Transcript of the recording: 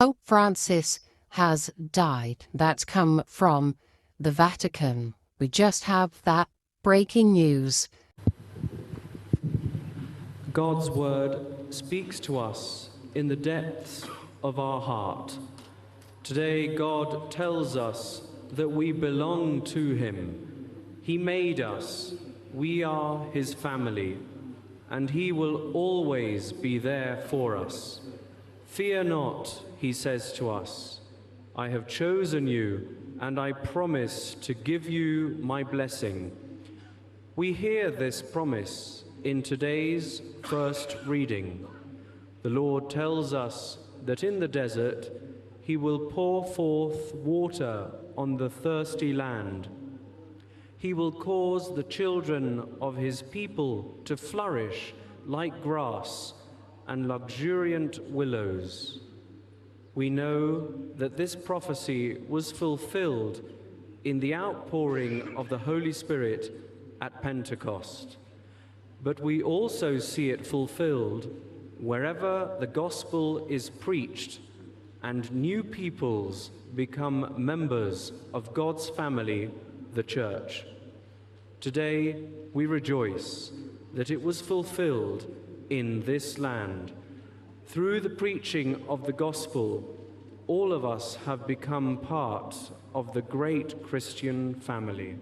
Pope Francis has died. That's come from the Vatican. We just have that breaking news. God's word speaks to us in the depths of our heart. Today, God tells us that we belong to him. He made us. We are his family, and he will always be there for us. Fear not, he says to us. I have chosen you, and I promise to give you my blessing. We hear this promise in today's first reading. The Lord tells us that in the desert he will pour forth water on the thirsty land. He will cause the children of his people to flourish like grass and luxuriant willows. We know that this prophecy was fulfilled in the outpouring of the Holy Spirit at Pentecost. But we also see it fulfilled wherever the gospel is preached and new peoples become members of God's family, the Church. Today, we rejoice that it was fulfilled in this land. Through the preaching of the gospel, all of us have become part of the great Christian family.